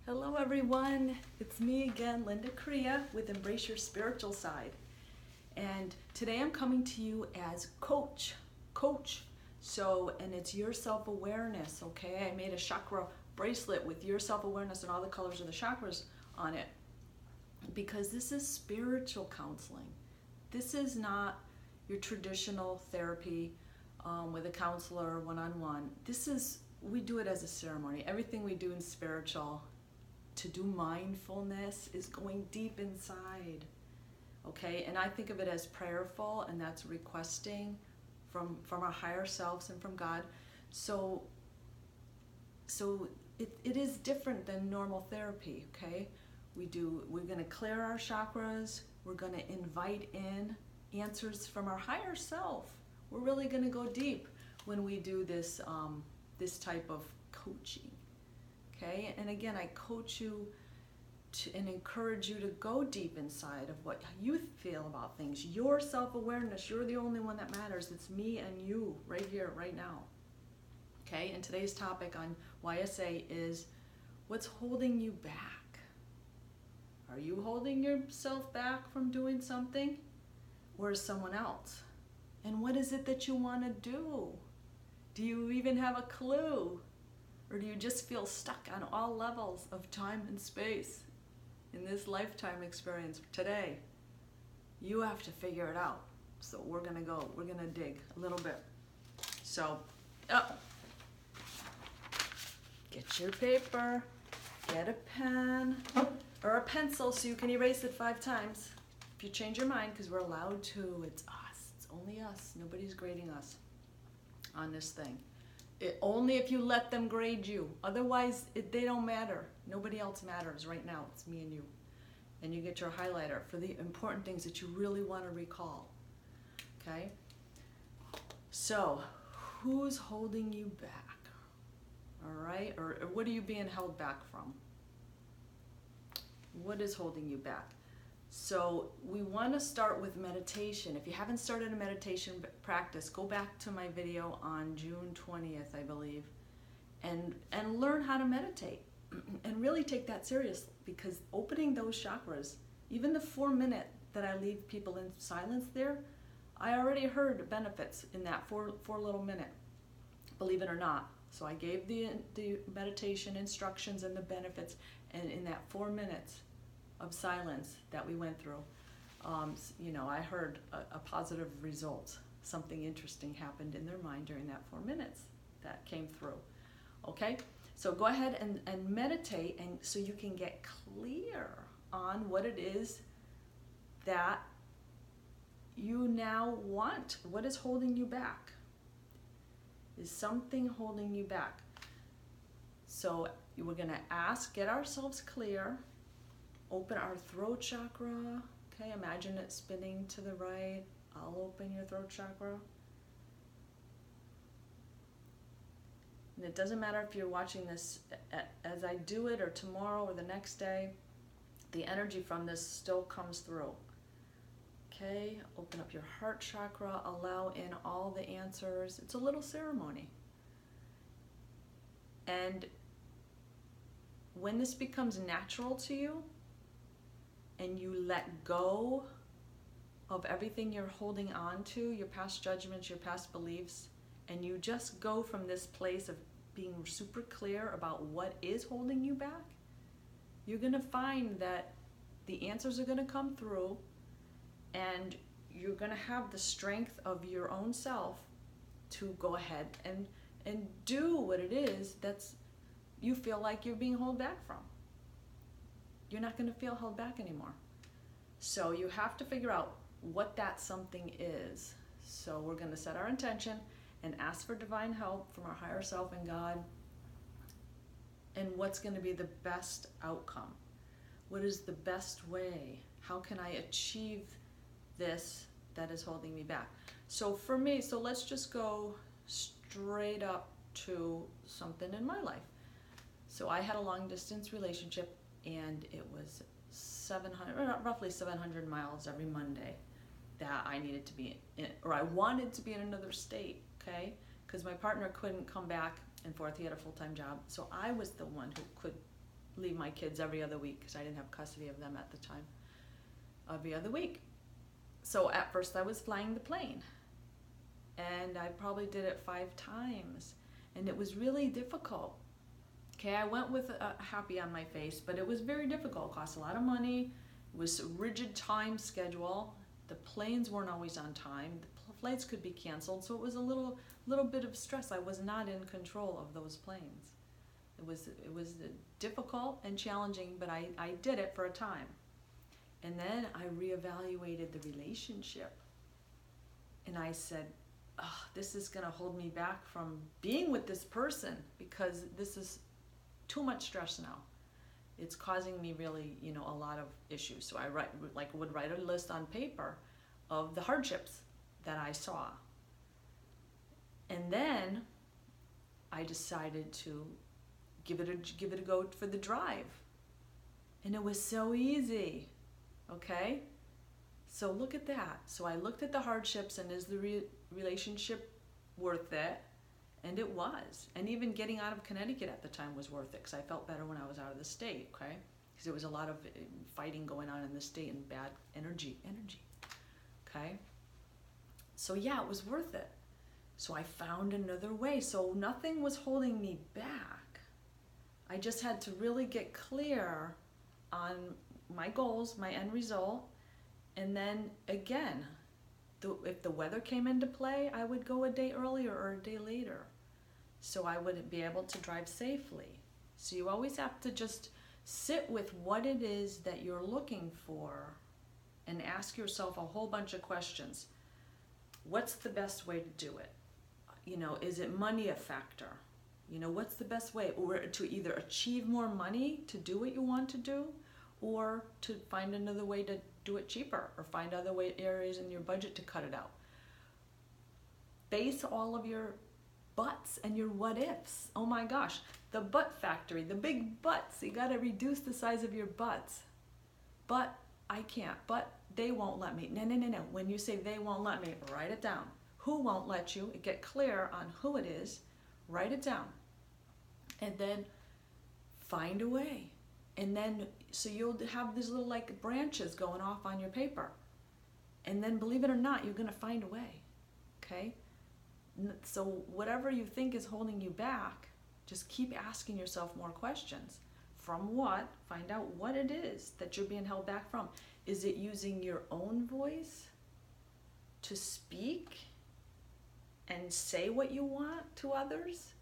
Hello everyone, it's me again, Linda Korea with Embrace Your Spiritual Side. And today I'm coming to you as coach. And it's your self-awareness, okay? I made a chakra bracelet with your self-awareness and all the colors of the chakras on it. Because this is spiritual counseling. This is not your traditional therapy with a counselor one-on-one. We do it as a ceremony. Everything we do in spiritual, to do mindfulness, is going deep inside, okay? And I think of it as prayerful, and that's requesting from our higher selves and from God. So it is different than normal therapy, okay? We're going to clear our chakras. We're going to invite in answers from our higher self. We're really going to go deep when we do this this type of coaching. Okay, and again, I coach you and encourage you to go deep inside of what you feel about things. Your self-awareness, you're the only one that matters. It's me and you right here, right now. Okay, and today's topic on YSA is what's holding you back. Are you holding yourself back from doing something, or is someone else? And what is it that you want to do? Do you even have a clue? Or do you just feel stuck on all levels of time and space in this lifetime experience today? You have to figure it out. So we're gonna dig a little bit. So, get your paper, get a pen, or a pencil so you can erase it 5 times. If you change your mind, because we're allowed to, it's us, it's only us. Nobody's grading us on this thing. Only if you let them grade you. Otherwise, they don't matter. Nobody else matters right now. It's me and you. And you get your highlighter for the important things that you really want to recall. Okay? So, who's holding you back? All right? Or what are you being held back from? What is holding you back? So we want to start with meditation. If you haven't started a meditation practice, go back to my video on June 20th, I believe, and learn how to meditate and really take that serious, because opening those chakras, even the 4-minute that I leave people in silence there, I already heard benefits in that four little minute, believe it or not. So I gave the meditation instructions and the benefits, and in that 4 minutes of silence that we went through, I heard a positive result. Something interesting happened in their mind during that 4 minutes that came through. Okay, so go ahead and meditate, and so you can get clear on what it is that you now want. What is holding you back? Is something holding you back? So we're going to get ourselves clear. Open our throat chakra. Okay, imagine it spinning to the right. I'll open your throat chakra. And it doesn't matter if you're watching this as I do it, or tomorrow, or the next day. The energy from this still comes through. Okay, open up your heart chakra. Allow in all the answers. It's a little ceremony. And when this becomes natural to you, and you let go of everything you're holding on to, your past judgments, your past beliefs, and you just go from this place of being super clear about what is holding you back, you're going to find that the answers are going to come through, and you're going to have the strength of your own self to go ahead and do what it is that's you feel like you're being held back from. You're not going to feel held back anymore. So you have to figure out what that something is. So we're going to set our intention and ask for divine help from our higher self and God. And what's going to be the best outcome? What is the best way? How can I achieve this that is holding me back? So for me, let's just go straight up to something in my life. So I had a long distance relationship, and it was roughly 700 miles every Monday that I needed to be in, or I wanted to be in another state, okay? Because my partner couldn't come back and forth. He had a full-time job. So I was the one who could leave my kids every other week because I didn't have custody of them at the time. Every other week. So at first I was flying the plane, and I probably did it 5 times, and it was really difficult. Okay, I went with a happy on my face, but it was very difficult. It cost a lot of money. It was a rigid time schedule. The planes weren't always on time. The flights could be canceled, so it was a little bit of stress. I was not in control of those planes. It was difficult and challenging, but I did it for a time. And then I reevaluated the relationship. And I said, oh, this is going to hold me back from being with this person because this is too much stress now. It's causing me really, a lot of issues. So I would write a list on paper of the hardships that I saw. And then I decided to give it a go for the drive. And it was so easy. Okay? So look at that. So I looked at the hardships, and is the relationship worth it? And it was. And even getting out of Connecticut at the time was worth it because I felt better when I was out of the state, okay? Because there was a lot of fighting going on in the state and bad energy, okay? So yeah, it was worth it. So I found another way. So nothing was holding me back. I just had to really get clear on my goals, my end result, and then again, if the weather came into play, I would go a day earlier or a day later, so I would be able to drive safely. So you always have to just sit with what it is that you're looking for and ask yourself a whole bunch of questions. What's the best way to do it? Is it money a factor? What's the best way? Or to either achieve more money to do what you want to do, or to find another way to do it cheaper, or find other areas in your budget to cut it out. Face all of your buts and your what ifs. Oh my gosh, the butt factory, the big butts. You got to reduce the size of your butts. But I can't, but they won't let me. No. When you say they won't let me, write it down. Who won't let you? Get clear on who it is. Write it down. And then find a way. And then, so you'll have these little branches going off on your paper. And then, believe it or not, you're going to find a way, okay? So whatever you think is holding you back, just keep asking yourself more questions. From what? Find out what it is that you're being held back from. Is it using your own voice to speak and say what you want to others?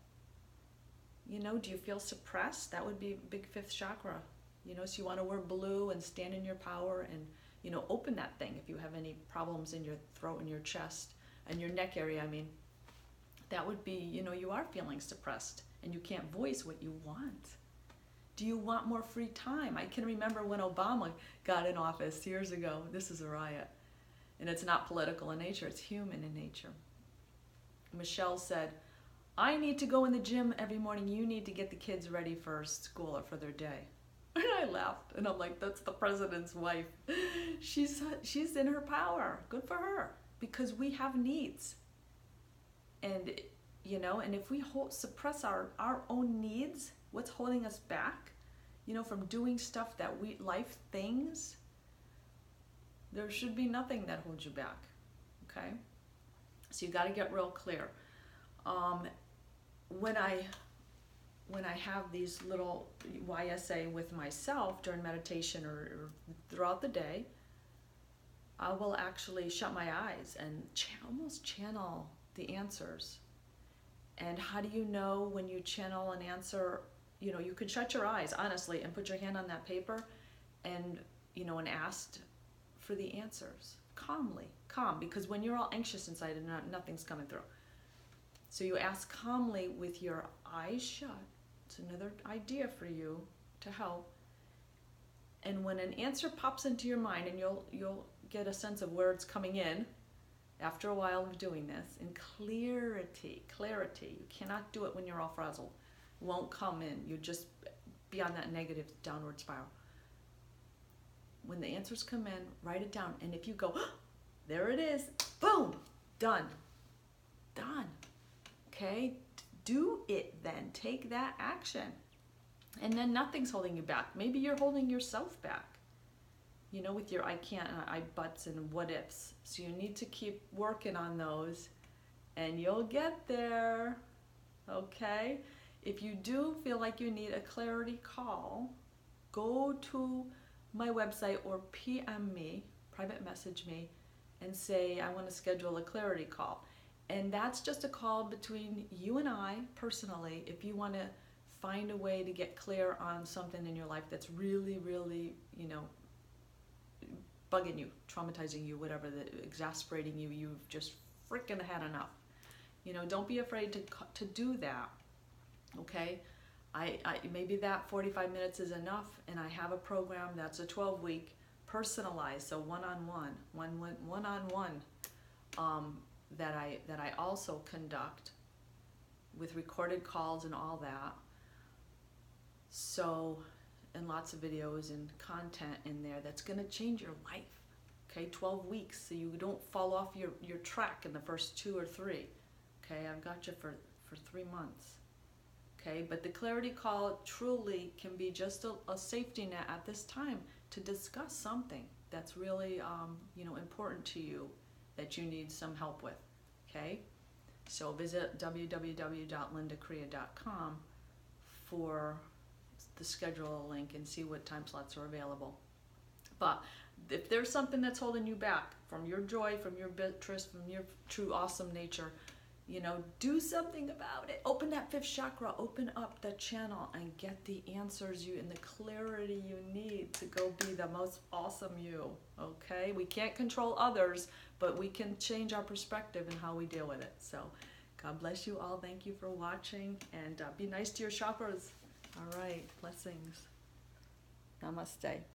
Do you feel suppressed? That would be big 5th chakra. So you want to wear blue and stand in your power and, open that thing if you have any problems in your throat and your chest and your neck area. That would be, you are feeling suppressed and you can't voice what you want. Do you want more free time? I can remember when Obama got in office years ago. This is a riot. And it's not political in nature, it's human in nature. Michelle said, I need to go in the gym every morning. You need to get the kids ready for school or for their day. And I laughed, and I'm like, that's the president's wife. She's in her power. Good for her, because we have needs. And, and if we suppress our own needs, what's holding us back, from doing stuff that life things, there should be nothing that holds you back, okay? So you got to get real clear. When I have these little YSA with myself during meditation or throughout the day, I will actually shut my eyes and almost channel the answers. And how do you know when you channel an answer? You can shut your eyes, honestly, and put your hand on that paper and, and ask for the answers. Calm, because when you're all anxious inside and nothing's coming through. So you ask calmly with your eyes shut. It's another idea for you to help. And when an answer pops into your mind, and you'll get a sense of where it's coming in after a while of doing this, in clarity. You cannot do it when you're all frazzled. It won't come in. You just be on that negative downward spiral. When the answers come in, write it down. And if you go, oh, there it is, boom, done. Okay, do it then. Take that action. And then nothing's holding you back. Maybe you're holding yourself back, you know, with your I can't and I buts and what ifs. So you need to keep working on those and you'll get there, okay? If you do feel like you need a clarity call, go to my website or PM me, private message me, and say, I want to schedule a clarity call. And that's just a call between you and I personally, if you want to find a way to get clear on something in your life that's really, really, you know, bugging you, traumatizing you, whatever, that exasperating you, you've just freaking had enough. You know, don't be afraid to do that, okay? I maybe that 45 minutes is enough, and I have a program that's a 12-week personalized, so one-on-one that I also conduct with recorded calls and all that. So, and lots of videos and content in there that's going to change your life. Okay, 12 weeks, so you don't fall off your track in the first 2 or 3. Okay, I've got you for 3 months. Okay, but the clarity call truly can be just a safety net at this time to discuss something that's really you know, important to you that you need some help with. Okay, so visit www.lindacrea.com for the schedule link and see what time slots are available. But if there's something that's holding you back from your joy, from your interest, from your true awesome nature, you know, do something about it. Open that 5th chakra, open up the channel and get the answers you and the clarity you need to go be the most awesome you, okay? We can't control others, but we can change our perspective and how we deal with it. So God bless you all. Thank you for watching, and be nice to your chakras. All right, blessings. Namaste.